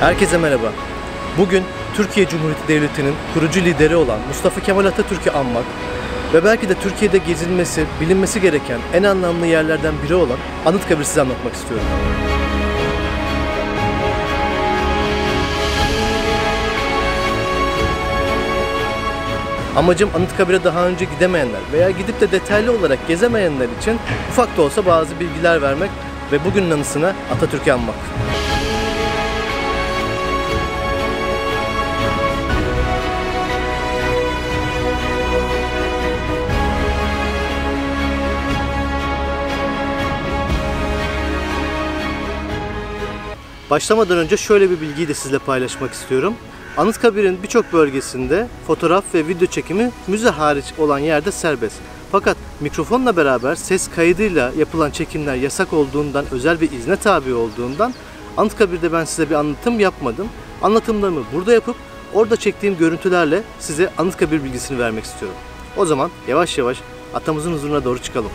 Herkese merhaba. Bugün Türkiye Cumhuriyeti Devleti'nin kurucu lideri olan Mustafa Kemal Atatürk'ü anmak ve belki de Türkiye'de gezilmesi, bilinmesi gereken en anlamlı yerlerden biri olan Anıtkabir'i size anlatmak istiyorum. Amacım Anıtkabir'e daha önce gidemeyenler veya gidip de detaylı olarak gezemeyenler için ufak da olsa bazı bilgiler vermek ve bugünün anısına Atatürk'ü anmak. Başlamadan önce şöyle bir bilgiyi de sizinle paylaşmak istiyorum. Anıtkabir'in birçok bölgesinde fotoğraf ve video çekimi müze hariç olan yerde serbest. Fakat mikrofonla beraber ses kaydıyla yapılan çekimler yasak olduğundan, özel bir izne tabi olduğundan Anıtkabir'de ben size bir anlatım yapmadım. Anlatımlarımı burada yapıp orada çektiğim görüntülerle size Anıtkabir bilgisini vermek istiyorum. O zaman yavaş yavaş atamızın huzuruna doğru çıkalım.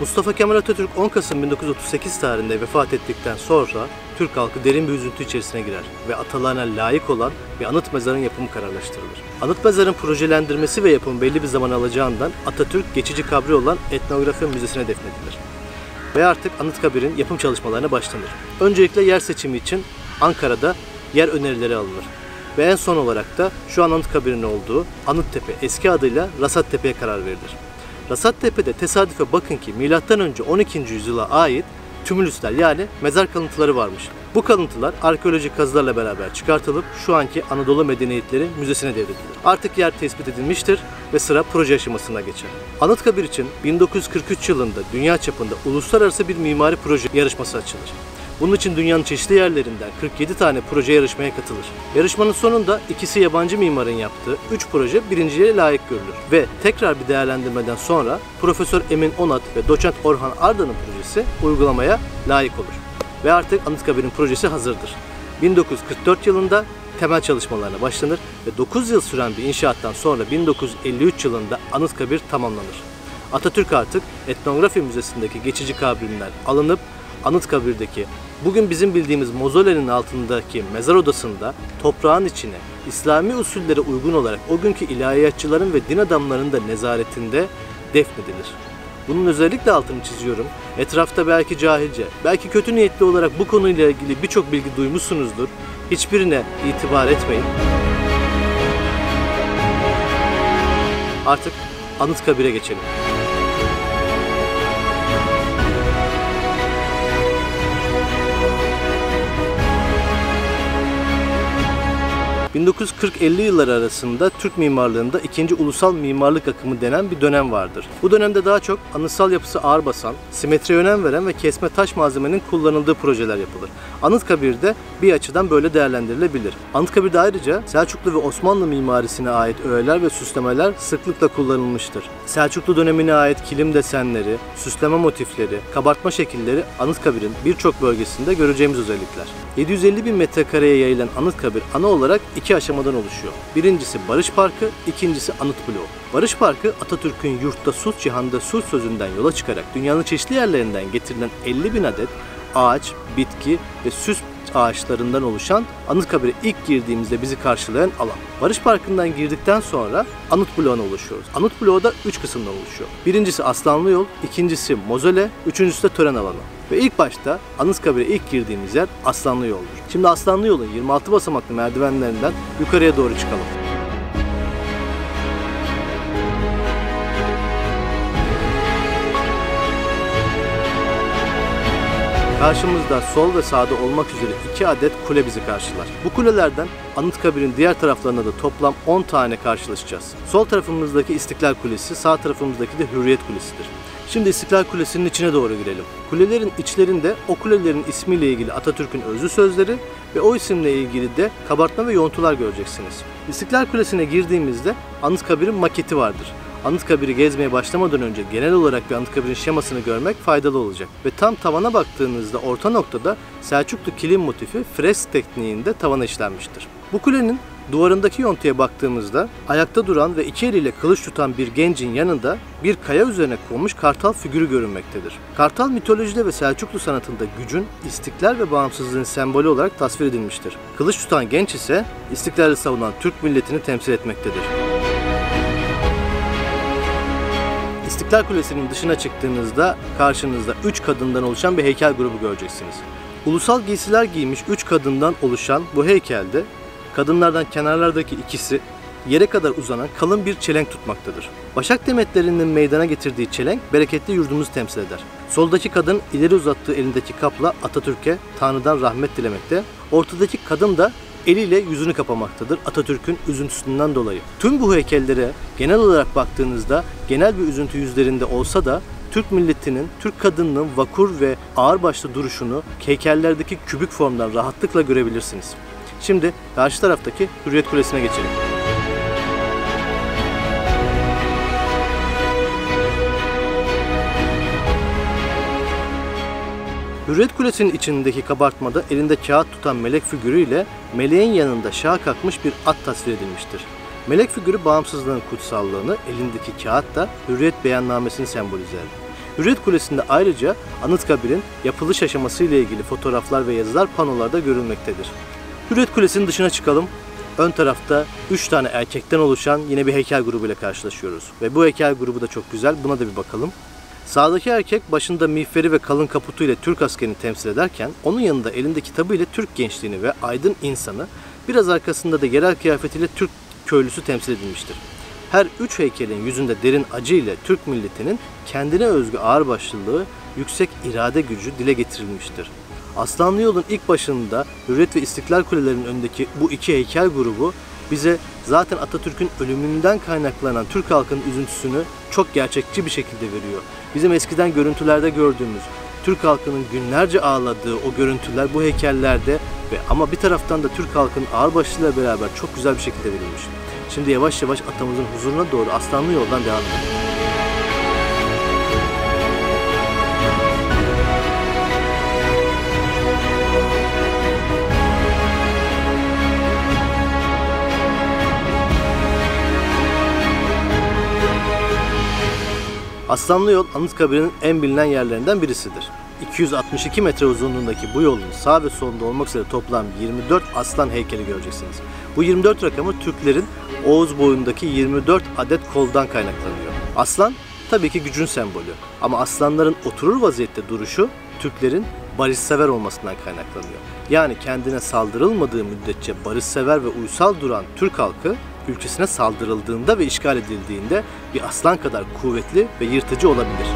Mustafa Kemal Atatürk 10 Kasım 1938 tarihinde vefat ettikten sonra Türk halkı derin bir üzüntü içerisine girer ve atalarına layık olan bir anıt mezarın yapımı kararlaştırılır. Anıt mezarın projelendirmesi ve yapımı belli bir zaman alacağından Atatürk geçici kabri olan Etnografi Müzesi'ne defnedilir. Ve artık Anıtkabir'in yapım çalışmalarına başlanır. Öncelikle yer seçimi için Ankara'da yer önerileri alınır. Ve en son olarak da şu an Anıtkabir'in olduğu Anıttepe, eski adıyla Rasattepe'ye karar verilir. Rasattepe'de tesadüfe bakın ki M.Ö. 12. yüzyıla ait tümülüsler yani mezar kalıntıları varmış. Bu kalıntılar arkeolojik kazılarla beraber çıkartılıp şu anki Anadolu Medeniyetleri Müzesi'ne devredilir. Artık yer tespit edilmiştir ve sıra proje aşamasına geçer. Anıtkabir için 1943 yılında dünya çapında uluslararası bir mimari proje yarışması açılır. Bunun için dünyanın çeşitli yerlerinden 47 tane proje yarışmaya katılır. Yarışmanın sonunda ikisi yabancı mimarın yaptığı 3 proje birinciye layık görülür. Ve tekrar bir değerlendirmeden sonra Profesör Emin Onat ve Doçent Orhan Arda'nın projesi uygulamaya layık olur. Ve artık Anıtkabir'in projesi hazırdır. 1944 yılında temel çalışmalarına başlanır ve 9 yıl süren bir inşaattan sonra 1953 yılında Anıtkabir tamamlanır. Atatürk artık Etnografi Müzesi'ndeki geçici kabrimler alınıp Anıtkabir'deki bugün bizim bildiğimiz mozolenin altındaki mezar odasında toprağın içine İslami usullere uygun olarak o günkü ilahiyatçıların ve din adamlarının da nezaretinde defnedilir. Bunun özellikle altını çiziyorum. Etrafta belki cahilce, belki kötü niyetli olarak bu konuyla ilgili birçok bilgi duymuşsunuzdur. Hiçbirine itibar etmeyin. Artık Anıtkabir'e geçelim. 1940-50 yılları arasında Türk mimarlığında ikinci ulusal mimarlık akımı denen bir dönem vardır. Bu dönemde daha çok anıtsal yapısı ağır basan, simetriye önem veren ve kesme taş malzemenin kullanıldığı projeler yapılır. Anıtkabir'de bir açıdan böyle değerlendirilebilir. Anıtkabir'de ayrıca Selçuklu ve Osmanlı mimarisine ait öğeler ve süslemeler sıklıkla kullanılmıştır. Selçuklu dönemine ait kilim desenleri, süsleme motifleri, kabartma şekilleri Anıtkabir'in birçok bölgesinde göreceğimiz özellikler. 750 bin metrekareye yayılan Anıtkabir ana olarak iki aşamadan oluşuyor. Birincisi Barış Parkı, ikincisi Anıt Bloğu. Barış Parkı Atatürk'ün yurtta sulh cihanda sulh sözünden yola çıkarak dünyanın çeşitli yerlerinden getirilen 50 bin adet ağaç, bitki ve süs ağaçlarından oluşan Anıtkabir'e ilk girdiğimizde bizi karşılayan alan. Barış Parkı'ndan girdikten sonra Anıt Bloğu'na ulaşıyoruz. Anıt Bloğu da 3 kısımdan oluşuyor. Birincisi Aslanlı Yol, ikincisi Mozole, üçüncüsü de tören alanı. Ve ilk başta Anıtkabir'e ilk girdiğimiz yer Aslanlı Yol'dur. Şimdi Aslanlı Yol'un 26 basamaklı merdivenlerinden yukarıya doğru çıkalım. Karşımızda sol ve sağda olmak üzere 2 adet kule bizi karşılar. Bu kulelerden Anıtkabir'in diğer taraflarında da toplam 10 tane karşılaşacağız. Sol tarafımızdaki İstiklal Kulesi, sağ tarafımızdaki de Hürriyet Kulesi'dir. Şimdi İstiklal Kulesi'nin içine doğru girelim. Kulelerin içlerinde o kulelerin ismiyle ilgili Atatürk'ün özlü sözleri ve o isimle ilgili de kabartma ve yontular göreceksiniz. İstiklal Kulesi'ne girdiğimizde Anıtkabir'in maketi vardır. Anıtkabir'i gezmeye başlamadan önce genel olarak bir Anıtkabir'in şemasını görmek faydalı olacak. Ve tam tavana baktığınızda orta noktada Selçuklu kilim motifi fresk tekniğinde tavana işlenmiştir. Bu kulenin Duvarındaki yontuya baktığımızda ayakta duran ve iki eliyle kılıç tutan bir gencin yanında bir kaya üzerine konmuş kartal figürü görünmektedir. Kartal mitolojide ve Selçuklu sanatında gücün, istiklal ve bağımsızlığın sembolü olarak tasvir edilmiştir. Kılıç tutan genç ise istiklali savunan Türk milletini temsil etmektedir. İstiklal Kulesi'nin dışına çıktığınızda karşınızda 3 kadından oluşan bir heykel grubu göreceksiniz. Ulusal giysiler giymiş 3 kadından oluşan bu heykelde kadınlardan kenarlardaki ikisi yere kadar uzanan kalın bir çelenk tutmaktadır. Başak demetlerinin meydana getirdiği çelenk bereketli yurdumuzu temsil eder. Soldaki kadın ileri uzattığı elindeki kapla Atatürk'e Tanrı'dan rahmet dilemekte. Ortadaki kadın da eliyle yüzünü kapamaktadır Atatürk'ün üzüntüsünden dolayı. Tüm bu heykellere genel olarak baktığınızda genel bir üzüntü yüzlerinde olsa da Türk milletinin, Türk kadınının vakur ve ağırbaşlı duruşunu heykellerdeki kübik formdan rahatlıkla görebilirsiniz. Şimdi karşı taraftaki Hürriyet Kulesi'ne geçelim. Hürriyet Kulesi'nin içindeki kabartmada elinde kağıt tutan melek figürüyle meleğin yanında şaha kalkmış bir at tasvir edilmiştir. Melek figürü bağımsızlığın kutsallığını, elindeki kağıt da Hürriyet Beyannamesini sembolize eder. Hürriyet Kulesi'nde ayrıca Anıtkabir'in yapılış aşaması ile ilgili fotoğraflar ve yazılar panolarda görülmektedir. Hürriyet Kulesi'nin dışına çıkalım. Ön tarafta 3 tane erkekten oluşan yine bir heykel grubu ile karşılaşıyoruz. Ve bu heykel grubu da çok güzel. Buna da bir bakalım. Sağdaki erkek başında miğferi ve kalın kaputu ile Türk askerini temsil ederken onun yanında elinde kitabı ile Türk gençliğini ve aydın insanı, biraz arkasında da yerel kıyafetiyle Türk köylüsü temsil edilmiştir. Her 3 heykelin yüzünde derin acı ile Türk milletinin kendine özgü ağırbaşlılığı, yüksek irade gücü dile getirilmiştir. Aslanlı Yol'un ilk başında Hürriyet ve İstiklal Kulelerinin önündeki bu iki heykel grubu bize zaten Atatürk'ün ölümünden kaynaklanan Türk halkının üzüntüsünü çok gerçekçi bir şekilde veriyor. Bizim eskiden görüntülerde gördüğümüz Türk halkının günlerce ağladığı o görüntüler bu heykellerde ama bir taraftan da Türk halkının ağırbaşlılığıyla beraber çok güzel bir şekilde verilmiş. Şimdi yavaş yavaş atamızın huzuruna doğru Aslanlı Yol'dan devam edelim. Aslanlı Yol, Anıtkabir'in en bilinen yerlerinden birisidir. 262 metre uzunluğundaki bu yolun sağ ve solunda olmak üzere toplam 24 aslan heykeli göreceksiniz. Bu 24 rakamı Türklerin Oğuz boyundaki 24 adet koldan kaynaklanıyor. Aslan tabii ki gücün sembolü ama aslanların oturur vaziyette duruşu Türklerin barışsever olmasından kaynaklanıyor. Yani kendine saldırılmadığı müddetçe barışsever ve uysal duran Türk halkı ülkesine saldırıldığında ve işgal edildiğinde bir aslan kadar kuvvetli ve yırtıcı olabilir.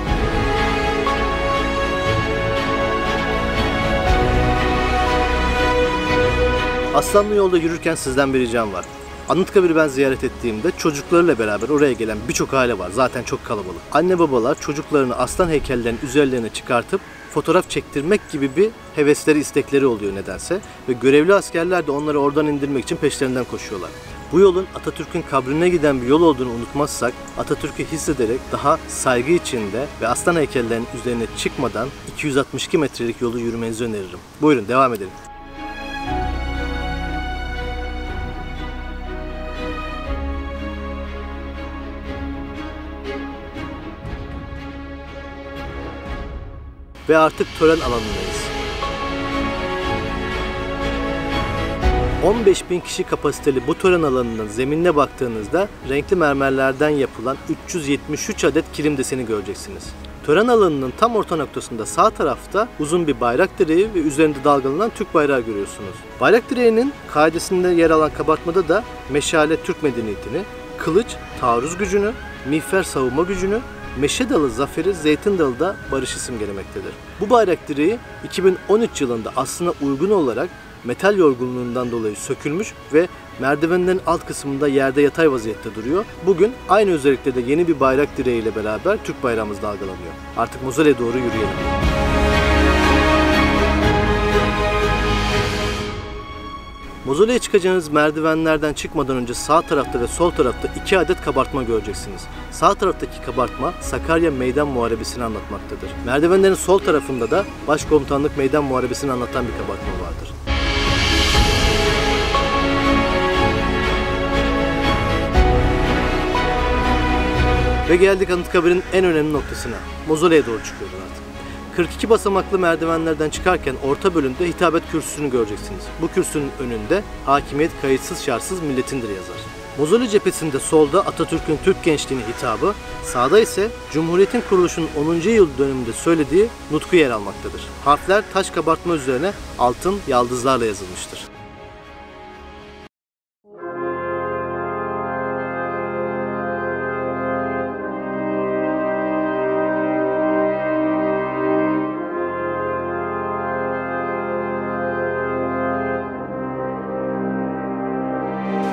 Aslanlı Yolda yürürken sizden bir ricam var. Anıtkabir'i ben ziyaret ettiğimde çocuklarıyla beraber oraya gelen birçok aile var. Zaten çok kalabalık. Anne babalar çocuklarını aslan heykellerinin üzerlerine çıkartıp fotoğraf çektirmek gibi bir hevesleri, istekleri oluyor nedense. Ve görevli askerler de onları oradan indirmek için peşlerinden koşuyorlar. Bu yolun Atatürk'ün kabrine giden bir yol olduğunu unutmazsak, Atatürk'ü hissederek daha saygı içinde ve aslan heykellerinin üzerine çıkmadan 262 metrelik yolu yürümenizi öneririm. Buyurun devam edelim. Ve artık tören alanındayız. 15.000 kişi kapasiteli bu tören alanının zeminine baktığınızda renkli mermerlerden yapılan 373 adet kilim deseni göreceksiniz. Tören alanının tam orta noktasında sağ tarafta uzun bir bayrak direği ve üzerinde dalgalanan Türk bayrağı görüyorsunuz. Bayrak direğinin kaidesinde yer alan kabartmada da meşale Türk medeniyetini, kılıç taarruz gücünü, miğfer savunma gücünü, meşe dalı zaferi, zeytin dalı da barışı simgelemektedir. Bu bayrak direği 2013 yılında aslına uygun olarak metal yorgunluğundan dolayı sökülmüş ve merdivenlerin alt kısmında yerde yatay vaziyette duruyor. Bugün aynı özellikle de yeni bir bayrak direği ile beraber Türk bayrağımız dalgalanıyor. Artık mozoleye doğru yürüyelim. Mozoleye çıkacağınız merdivenlerden çıkmadan önce sağ tarafta ve sol tarafta 2 adet kabartma göreceksiniz. Sağ taraftaki kabartma Sakarya Meydan Muharebesi'ni anlatmaktadır. Merdivenlerin sol tarafında da Başkomutanlık Meydan Muharebesi'ni anlatan bir kabartma vardır. Ve geldik Anıtkabir'in en önemli noktasına. Mozoleye doğru çıkıyoruz artık. 42 basamaklı merdivenlerden çıkarken orta bölümde hitabet kürsüsünü göreceksiniz. Bu kürsünün önünde hakimiyet kayıtsız şartsız milletindir yazar. Mozole cephesinde solda Atatürk'ün Türk gençliğine hitabı, sağda ise Cumhuriyet'in kuruluşunun 10. yıl dönümünde söylediği nutku yer almaktadır. Harfler taş kabartma üzerine altın yaldızlarla yazılmıştır.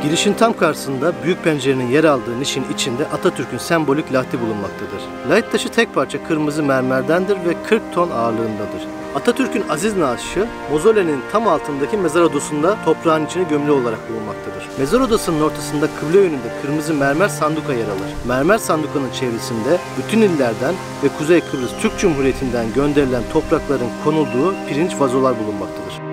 Girişin tam karşısında büyük pencerenin yer aldığı nişin içinde Atatürk'ün sembolik lahti bulunmaktadır. Lahit taşı tek parça kırmızı mermerdendir ve 40 ton ağırlığındadır. Atatürk'ün aziz naaşı Mozole'nin tam altındaki mezar odasında toprağın içine gömülü olarak bulunmaktadır. Mezar odasının ortasında kıble yönünde kırmızı mermer sanduka yer alır. Mermer sandukanın çevresinde bütün illerden ve Kuzey Kıbrıs Türk Cumhuriyeti'nden gönderilen toprakların konulduğu pirinç vazolar bulunmaktadır.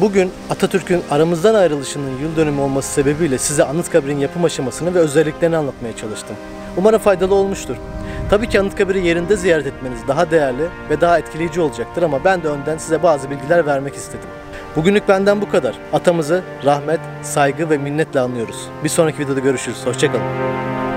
Bugün Atatürk'ün aramızdan ayrılışının yıl dönümü olması sebebiyle size Anıtkabir'in yapım aşamasını ve özelliklerini anlatmaya çalıştım. Umarım faydalı olmuştur. Tabii ki Anıtkabir'i yerinde ziyaret etmeniz daha değerli ve daha etkileyici olacaktır ama ben de önden size bazı bilgiler vermek istedim. Bugünlük benden bu kadar. Atamızı rahmet, saygı ve minnetle anıyoruz. Bir sonraki videoda görüşürüz. Hoşça kalın.